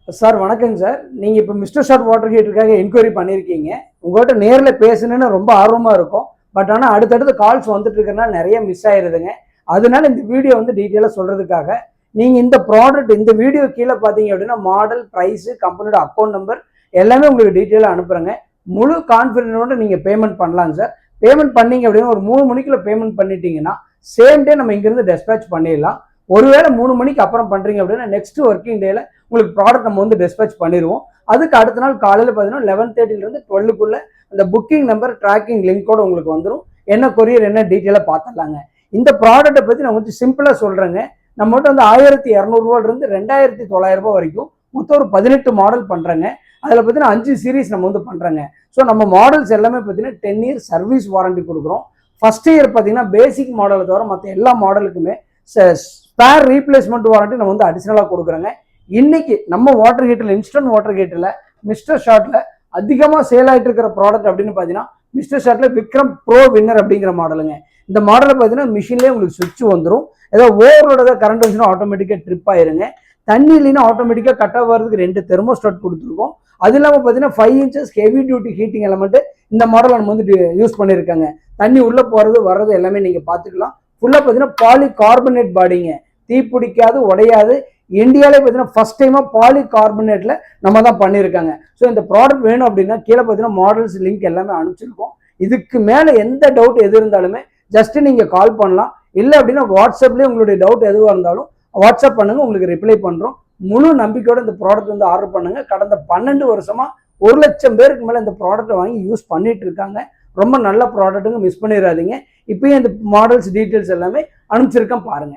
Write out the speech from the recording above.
Sir வணக்கங்க sir. நீங்கள் இப்போ மிஸ்டர் ஷாட் வாட்டர் ஹீட்டருக்காக என்கொயரி பண்ணியிருக்கீங்க. உங்கள்கிட்ட நேரில் பேசணுன்னு ரொம்ப ஆர்வமாக இருக்கும். பட் ஆனால் அடுத்தடுத்து கால்ஸ் வந்துட்டு இருக்கிறனால நிறைய மிஸ் ஆயிடுதுங்க. அதனால இந்த வீடியோ வந்து டீட்டெயிலாக சொல்கிறதுக்காக நீங்கள் இந்த ப்ராடக்ட் இந்த வீடியோ கீழே பார்த்தீங்க அப்படின்னா மாடல், ப்ரைஸு, கம்பெனியோட அக்கௌண்ட் நம்பர் எல்லாமே உங்களுக்கு டீட்டெயிலாக அனுப்புகிறேங்க. முழு கான்ஃபிடென்ட்டோட நீங்கள் பேமெண்ட் பண்ணலாங்க சார். பேமெண்ட் பண்ணீங்க அப்படின்னா ஒரு 3 மணிக்குள்ள பேமெண்ட் பண்ணிட்டீங்கன்னா சேம் டே நம்ம இங்கேருந்து டெஸ்பேச் பண்ணிடலாம். ஒருவேளை 3 மணிக்கு அப்புறம் பண்ணுறீங்க அப்படின்னா நெக்ஸ்ட் ஒர்க்கிங் டேல உங்களுக்கு ப்ராடக்ட் நம்ம வந்து டிஸ்பேச் பண்ணிடுவோம். அதுக்கு அடுத்த நாள் காலையில் பார்த்தீங்கன்னா 11:30 12க்குள்ள அந்த புக்கிங் நம்பர் ட்ராக்கிங் லிங்கோட உங்களுக்கு வந்துடும். என்ன கொரியர் என்ன டீட்டெயிலாக பார்த்துடலாங்க. இந்த ப்ராடக்ட்டை பற்றி நான் கொஞ்சம் சிம்பிளாக சொல்கிறேங்க. நம்மகிட்ட வந்து 1200 2900 வரைக்கும் மொத்தம் ஒரு 18 மாடல் பண்ணுறேங்க. அதில் பார்த்தீங்கன்னா 5 சீரீஸ் நம்ம வந்து பண்ணுறேங்க. ஸோ நம்ம மாடல்ஸ் எல்லாமே பார்த்தீங்கன்னா 10 இயர் சர்வீஸ் வாரண்டி கொடுக்குறோம். ஃபர்ஸ்ட் இயர் பார்த்தீங்கன்னா பேசிக் மாடலை தவிர மற்ற எல்லா மாடலுக்குமே ஸ்பேர் ரீப்ளேஸ்மெண்ட் வாரண்டி நம்ம வந்து அடிஷனலாக கொடுக்குறேங்க. இன்னைக்கு நம்ம வாட்டர் ஹீட்டரில் இன்ஸ்டன்ட் வாட்டர் ஹீட்டரில் மிஸ்டர் ஷாட்டில் அதிகமாக சேல் ஆகிட்டு இருக்கிற ப்ராடக்ட் அப்படின்னு பார்த்தீங்கன்னா மிஸ்டர் ஷாட்டில் விக்ரம் ப்ரோ வின்னர் அப்படிங்கிற மாடலுங்க. இந்த மாடலை பார்த்தீங்கன்னா மிஷின்லேயே உங்களுக்கு சுவிட்ச் வந்துடும். ஏதோ ஓவரோட கரண்ட் வந்துச்சுன்னா ஆட்டோமேட்டிக்காக ட்ரிப் ஆயிருங்க. தண்ணி இல்லைன்னா ஆட்டோமேட்டிக்காக கட் ஆகிறதுக்கு 2 தெர்மோஸ்டாட் கொடுத்துருக்கோம். அது இல்லாமல் பார்த்தீங்கன்னா 5 inches heavy duty heating element இந்த மாடல் நம்ம வந்து யூஸ் பண்ணியிருக்காங்க. தண்ணி உள்ளே போகிறது வர்றது எல்லாமே நீங்கள் பார்த்துக்கலாம். ஃபுல்லாக பார்த்தீங்கன்னா பாலி கார்பனேட் பாடிங்க, தீ பிடிக்காது, உடையாது. இந்தியாவிலே பார்த்தீங்கன்னா ஃபர்ஸ்ட் டைமாக பாலி கார்பனேட்டில் நம்ம தான் பண்ணியிருக்காங்க. ஸோ இந்த ப்ராடக்ட் வேணும் அப்படின்னா கீழே பார்த்தீங்கன்னா மாடல்ஸ் லிங்க் எல்லாமே அனுப்பிச்சிருக்கோம். இதுக்கு மேலே எந்த டவுட் எது இருந்தாலுமே ஜஸ்ட் நீங்கள் கால் பண்ணலாம். இல்லை அப்படின்னா வாட்ஸ்அப்லேயே உங்களுடைய டவுட் எதுவாக இருந்தாலும் வாட்ஸ்அப் பண்ணுங்க, உங்களுக்கு ரிப்ளை பண்ணுறோம். முழு நம்பிக்கையோட இந்த ப்ராடக்ட் வந்து ஆர்டர் பண்ணுங்க. கடந்த 12 வருஷமா 1 லட்சம் பேருக்கு மேலே இந்த ப்ராடக்ட்டை வாங்கி யூஸ் பண்ணிட்டு இருக்காங்க. ரொம்ப நல்ல ப்ராடக்ட்டுங்க, மிஸ் பண்ணிடாதீங்க. இப்பயும் இந்த மாடல்ஸ் டீட்டெயில்ஸ் எல்லாமே அனுப்பிச்சிருக்கேன் பாருங்க.